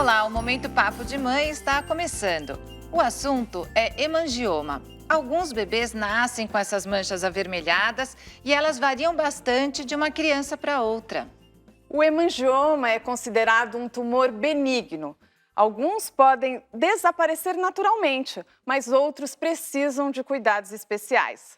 Olá, o Momento Papo de Mãe está começando. O assunto é hemangioma. Alguns bebês nascem com essas manchas avermelhadas e elas variam bastante de uma criança para outra. O hemangioma é considerado um tumor benigno. Alguns podem desaparecer naturalmente, mas outros precisam de cuidados especiais.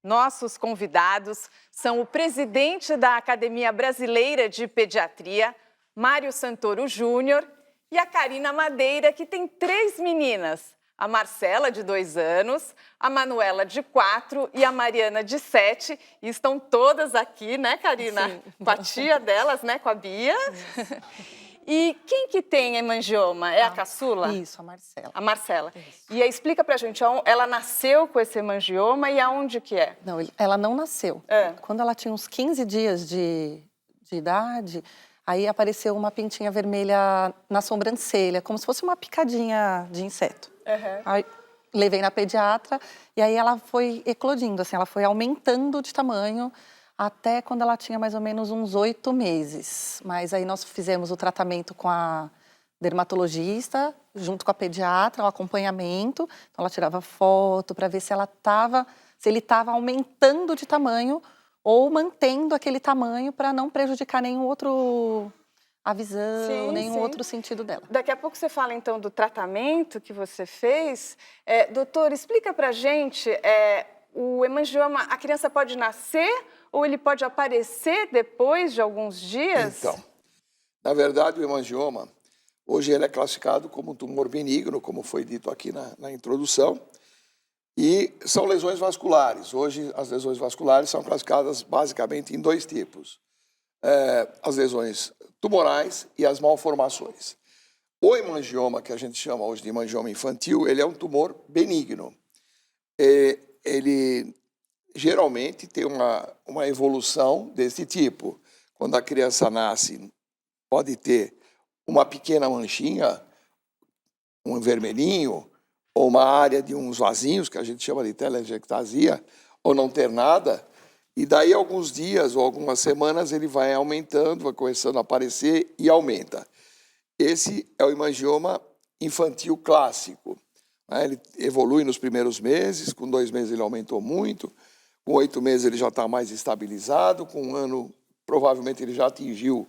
Nossos convidados são o presidente da Academia Brasileira de Pediatria, Mário Santoro Júnior, e a Karina Madeira, que tem 3 meninas, a Marcela, de 2 anos, a Manuela, de 4 e a Mariana, de 7. E estão todas aqui, né, Karina? Sim. Com a tia delas, né, com a Bia. E quem que tem hemangioma? É a caçula? Isso, a Marcela. A Marcela. Isso. E aí, explica pra gente, ela nasceu com esse hemangioma e aonde que é? Não, ela não nasceu. Quando ela tinha uns 15 dias de idade, aí apareceu uma pintinha vermelha na sobrancelha, como se fosse uma picadinha de inseto. Aí levei na pediatra e aí ela foi eclodindo, assim, ela foi aumentando de tamanho até quando ela tinha mais ou menos uns 8 meses. Mas aí nós fizemos o tratamento com a dermatologista, junto com a pediatra, o acompanhamento. Então ela tirava foto para ver se ele estava aumentando de tamanho ou mantendo aquele tamanho para não prejudicar a visão, nenhum outro sentido dela. Daqui a pouco você fala, então, do tratamento que você fez. Doutor, explica pra gente, o hemangioma, a criança pode nascer ou ele pode aparecer depois de alguns dias? Então, na verdade, o hemangioma, hoje ele é classificado como um tumor benigno, como foi dito aqui na introdução, e são lesões vasculares. Hoje, as lesões vasculares são classificadas basicamente em 2 tipos. As lesões tumorais e as malformações. O hemangioma, que a gente chama hoje de hemangioma infantil, ele é um tumor benigno. Ele geralmente tem uma evolução desse tipo. Quando a criança nasce, pode ter uma pequena manchinha, um vermelhinho, ou uma área de uns vasinhos, que a gente chama de telangiectasia, ou não ter nada. E daí, alguns dias ou algumas semanas, ele vai aumentando, vai começando a aparecer e aumenta. Esse é o hemangioma infantil clássico. Ele evolui nos primeiros meses, com 2 meses ele aumentou muito, com 8 meses ele já está mais estabilizado, com 1 ano, provavelmente ele já atingiu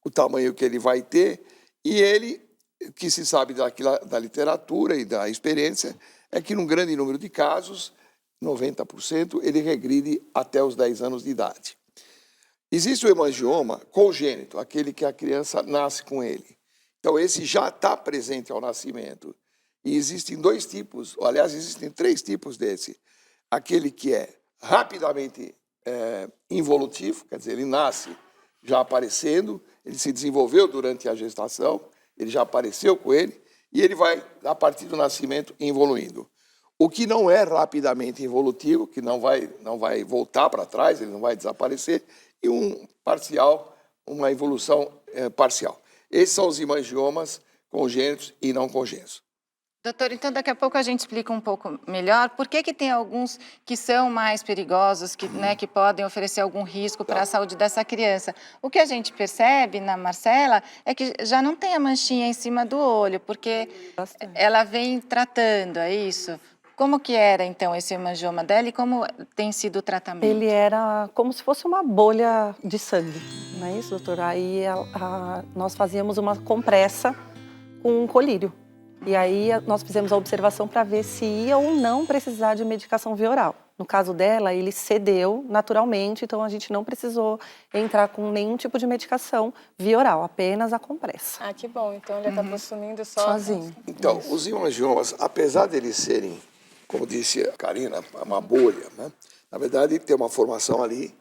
o tamanho que ele vai ter, e ele, o que se sabe da literatura e da experiência, é que num grande número de casos, 90%, ele regride até os 10 anos de idade. Existe o hemangioma congênito, aquele que a criança nasce com ele. Então, esse já está presente ao nascimento. E existem 2 tipos, aliás, existem 3 tipos desse. Aquele que é rapidamente involutivo, quer dizer, ele nasce já aparecendo, ele se desenvolveu durante a gestação, ele já apareceu com ele, e ele vai, a partir do nascimento, evoluindo. O que não é rapidamente evolutivo, que não vai voltar para trás, ele não vai desaparecer, e uma evolução parcial. Esses são os hemangiomas congênitos e não congênitos. Doutor, então daqui a pouco a gente explica um pouco melhor por que tem alguns que são mais perigosos, que podem oferecer algum risco para a saúde dessa criança. O que a gente percebe na Marcela é que já não tem a manchinha em cima do olho, porque ela vem tratando, é isso? Como que era, então, esse hemangioma dela e como tem sido o tratamento? Ele era como se fosse uma bolha de sangue, não é isso, doutora? Aí nós fazíamos uma compressa com um colírio. E aí nós fizemos a observação para ver se ia ou não precisar de medicação via oral. No caso dela, ele cedeu naturalmente, então a gente não precisou entrar com nenhum tipo de medicação via oral, apenas a compressa. Ah, que bom. Então ele está consumindo sozinho. Então, os hemangiomas, apesar de eles serem, como disse a Karina, uma bolha, né? Na verdade, tem uma formação ali,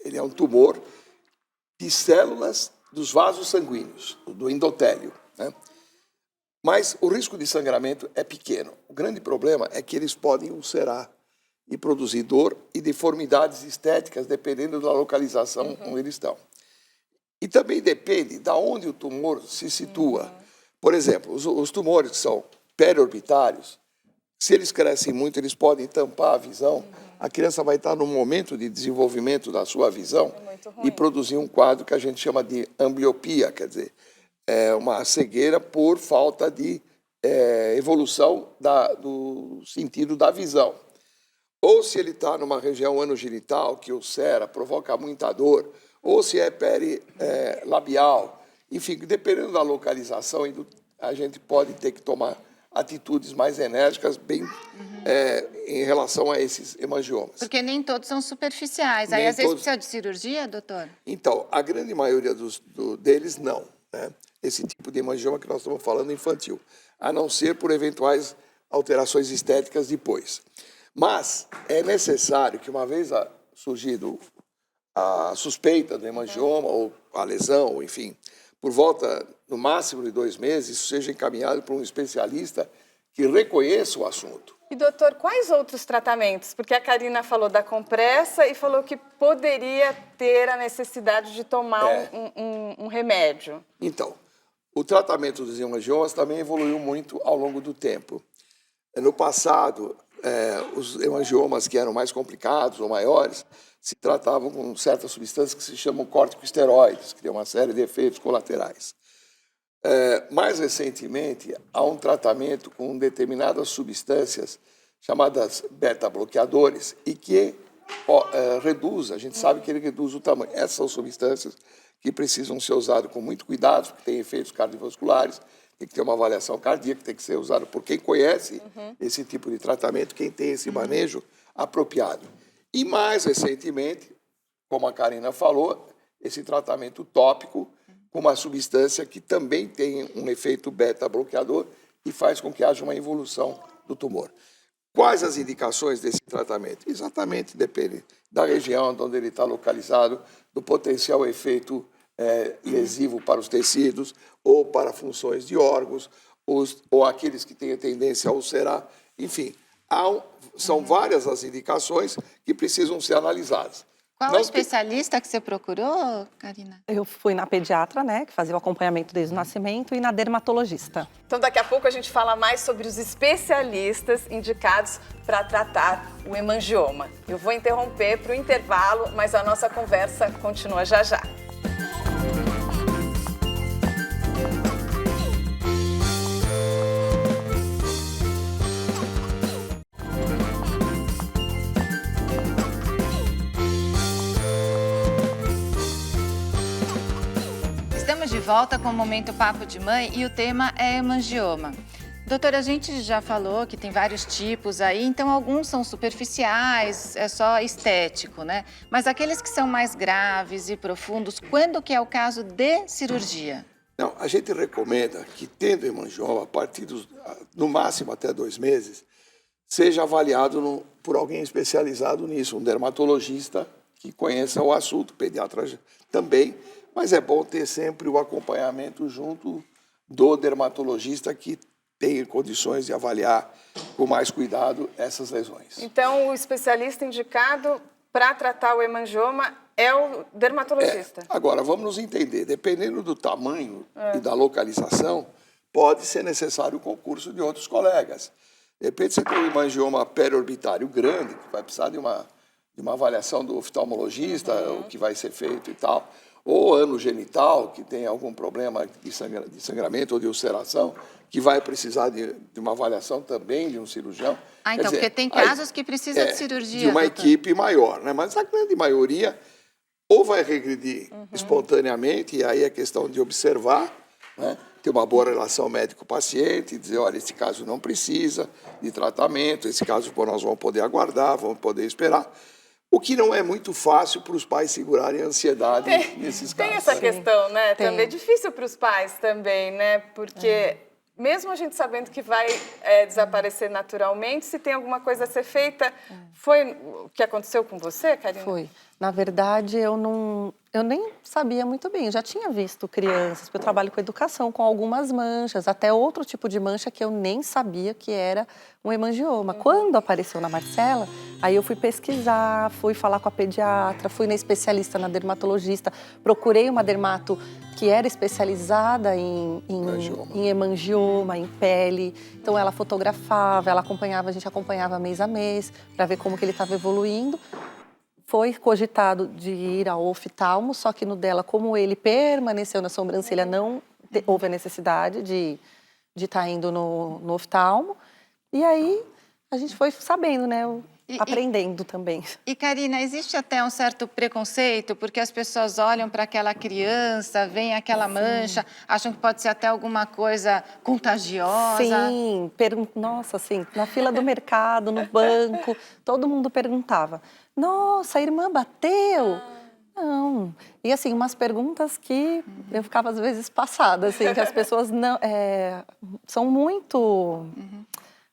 ele é um tumor de células dos vasos sanguíneos, do endotélio, né? Mas o risco de sangramento é pequeno. O grande problema é que eles podem ulcerar e produzir dor e deformidades estéticas, dependendo da localização onde eles estão. E também depende de onde o tumor se situa. Por exemplo, os tumores que são periorbitários, se eles crescem muito, eles podem tampar a visão. A criança vai estar no momento de desenvolvimento da sua visão e produzir um quadro que a gente chama de ambliopia, quer dizer, uma cegueira por falta de evolução do sentido da visão. Ou se ele está numa região anogenital que ulcera, provoca muita dor, ou se é labial, enfim, dependendo da localização, a gente pode ter que tomar atitudes mais enérgicas em relação a esses hemangiomas. Porque nem todos são superficiais. Aí, às vezes, precisa de cirurgia, doutor? Então, a grande maioria deles, não. Né? Esse tipo de hemangioma que nós estamos falando infantil, a não ser por eventuais alterações estéticas depois. Mas é necessário que, uma vez surgido a suspeita do hemangioma, ou a lesão, ou enfim, por volta, no máximo, de 2 meses, isso seja encaminhado para um especialista que reconheça o assunto. E, doutor, quais outros tratamentos? Porque a Karina falou da compressa e falou que poderia ter a necessidade de tomar um remédio. Então, o tratamento dos hemangiomas também evoluiu muito ao longo do tempo. No passado, os hemangiomas que eram mais complicados ou maiores se tratavam com certas substâncias que se chamam corticosteroides, que têm uma série de efeitos colaterais. Mais recentemente, há um tratamento com determinadas substâncias chamadas beta-bloqueadores e que reduz, a gente sabe que ele reduz o tamanho. Essas são substâncias que precisam ser usadas com muito cuidado, porque têm efeitos cardiovasculares, tem que ter uma avaliação cardíaca, tem que ser usado por quem conhece esse tipo de tratamento, quem tem esse manejo apropriado. E mais recentemente, como a Karina falou, esse tratamento tópico com uma substância que também tem um efeito beta-bloqueador e faz com que haja uma evolução do tumor. Quais as indicações desse tratamento? Exatamente, depende da região onde ele está localizado, do potencial efeito lesivo para os tecidos ou para funções de órgãos, ou aqueles que têm a tendência a ulcerar. Enfim, são várias as indicações que precisam ser analisadas. Qual especialista que você procurou, Karina? Eu fui na pediatra, né, que fazia o acompanhamento desde o nascimento, e na dermatologista. Então, daqui a pouco a gente fala mais sobre os especialistas indicados para tratar o hemangioma. Eu vou interromper para o intervalo, mas a nossa conversa continua já já. De volta com o Momento Papo de Mãe e o tema é hemangioma. Doutora, a gente já falou que tem vários tipos aí, então alguns são superficiais, é só estético, né? Mas aqueles que são mais graves e profundos, quando que é o caso de cirurgia? Não, a gente recomenda que, tendo hemangioma, a partir no máximo até 2 meses, seja avaliado por alguém especializado nisso, um dermatologista que conheça o assunto, pediatra também. Mas é bom ter sempre o acompanhamento junto do dermatologista que tem condições de avaliar com mais cuidado essas lesões. Então, o especialista indicado para tratar o hemangioma é o dermatologista. Agora, vamos nos entender. Dependendo do tamanho e da localização, pode ser necessário o concurso de outros colegas. De repente, você tem um hemangioma periorbitário grande, que vai precisar de uma avaliação do oftalmologista, o que vai ser feito e tal. Ou anogenital, que tem algum problema de sangramento ou de ulceração, que vai precisar de uma avaliação também de um cirurgião. Então, porque tem casos que precisam de cirurgia. De uma equipe maior, né? Mas a grande maioria ou vai regredir espontaneamente, e aí é questão de observar, né? Ter uma boa relação médico-paciente, dizer, olha, esse caso não precisa de tratamento, esse caso nós vamos poder aguardar, vamos poder esperar. O que não é muito fácil para os pais segurarem a ansiedade nesses casos. Tem essa questão, né? Também é difícil para os pais também, né? Porque mesmo a gente sabendo que vai desaparecer naturalmente, se tem alguma coisa a ser feita, foi o que aconteceu com você, Karina? Foi. Na verdade, eu nem sabia muito bem. Eu já tinha visto crianças, porque eu trabalho com educação, com algumas manchas, até outro tipo de mancha que eu nem sabia que era um hemangioma. Quando apareceu na Marcela, aí eu fui pesquisar, fui falar com a pediatra, fui na especialista, na dermatologista, procurei uma dermato que era especializada em hemangioma, em pele. Então ela fotografava, ela acompanhava, a gente acompanhava mês a mês para ver como que ele estava evoluindo. Foi cogitado de ir ao oftalmo, só que no dela, como ele permaneceu na sobrancelha, não houve a necessidade de estar indo no oftalmo. E aí a gente foi sabendo, né? Aprendendo também. E, Karina, existe até um certo preconceito, porque as pessoas olham para aquela criança, veem aquela mancha, acham que pode ser até alguma coisa contagiosa. Sim, nossa, assim, na fila do mercado, no banco, todo mundo perguntava, nossa, a irmã bateu? Não. E, assim, umas perguntas que eu ficava, às vezes, passada, assim, que as pessoas não, são muito...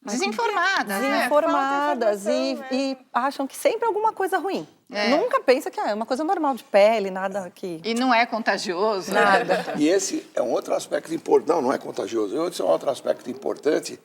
Desinformadas, né? Desinformadas e acham que sempre é alguma coisa ruim. Nunca pensa que é uma coisa normal de pele, nada que... E não é contagioso. Nada. E esse é um outro aspecto importante, não é contagioso, esse é um outro aspecto importante,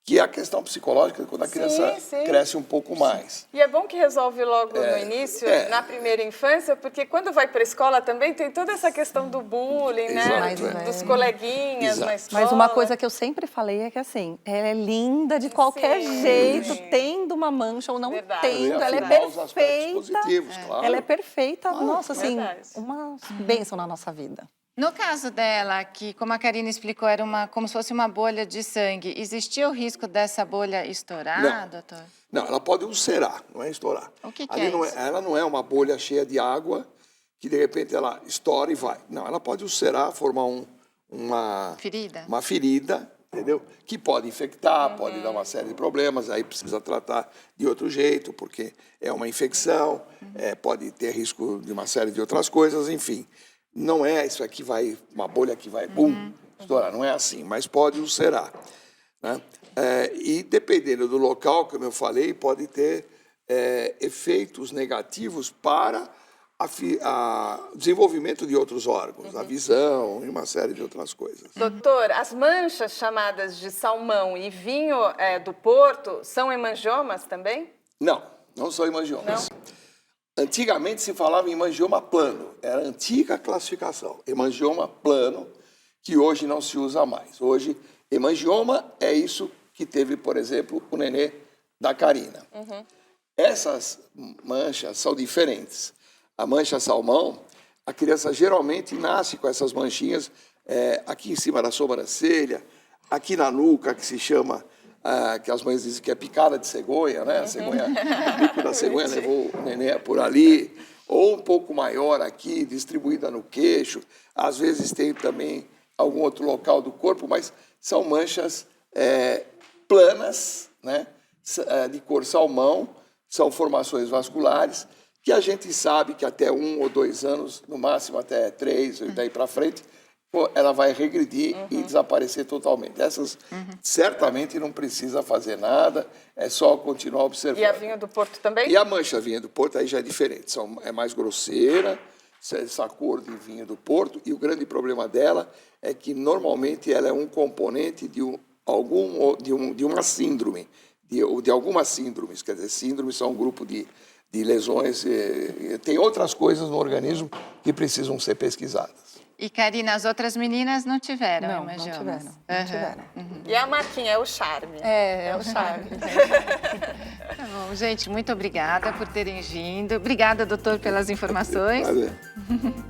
que é a questão psicológica, quando a criança cresce um pouco mais. E é bom que resolve logo no início, na primeira infância, porque quando vai para a escola também tem toda essa questão do bullying, né? Dos coleguinhas na escola. Mas uma coisa que eu sempre falei é que, assim, ela é linda de qualquer jeito, tendo uma mancha ou não tendo, ela é perfeita. Positivos, claro. Ela é perfeita, nossa, assim, uma bênção na nossa vida. No caso dela, que, como a Karina explicou, era como se fosse uma bolha de sangue, existia o risco dessa bolha estourar, doutor? Não, ela pode ulcerar, não é estourar. O que Ali é não isso? Ela não é uma bolha cheia de água que, de repente, ela estoura e vai. Não, ela pode ulcerar, formar uma ferida, entendeu? Que pode infectar, pode dar uma série de problemas, aí precisa tratar de outro jeito, porque é uma infecção, pode ter risco de uma série de outras coisas, enfim. Não é isso aqui uma bolha que vai, estourar, não é assim, mas pode ulcerar, né? E dependendo do local, como eu falei, pode ter efeitos negativos para o desenvolvimento de outros órgãos, a visão e uma série de outras coisas. Doutor, as manchas chamadas de salmão e vinho do Porto são hemangiomas também? Não, não são hemangiomas. Não. Antigamente se falava em hemangioma plano, era a antiga classificação, hemangioma plano, que hoje não se usa mais. Hoje, hemangioma é isso que teve, por exemplo, o nenê da Karina. Essas manchas são diferentes. A mancha salmão, a criança geralmente nasce com essas manchinhas aqui em cima da sobrancelha, aqui na nuca, que se chama... que as mães dizem que é picada de cegonha, né? O bico da cegonha levou o neném por ali, ou um pouco maior aqui, distribuída no queixo. Às vezes tem também algum outro local do corpo, mas são manchas planas, né? De cor salmão, são formações vasculares, que a gente sabe que até 1 ou 2 anos, no máximo até 3, e daí para frente, ela vai regredir e desaparecer totalmente. Essas certamente não precisa fazer nada, é só continuar observando. E a vinho do Porto também? E a mancha vinha do Porto aí já é diferente, é mais grosseira, essa cor de vinho do Porto, e o grande problema dela é que normalmente ela é um componente de uma síndrome, de algumas síndromes, quer dizer, síndromes são um grupo de lesões, tem outras coisas no organismo que precisam ser pesquisadas. E, Karina, as outras meninas não tiveram Não hemangiomas? Não tiveram. E a marquinha é o charme. É o charme. Tá bom, gente, muito obrigada por terem vindo. Obrigada, doutor, pelas informações.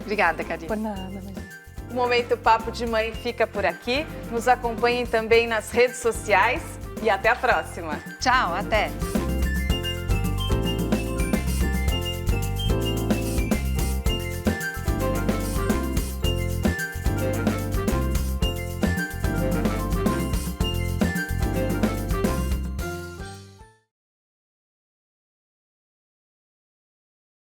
Obrigada, Karina. Por nada, mas... O Momento Papo de Mãe fica por aqui. Nos acompanhem também nas redes sociais e até a próxima. Tchau, até.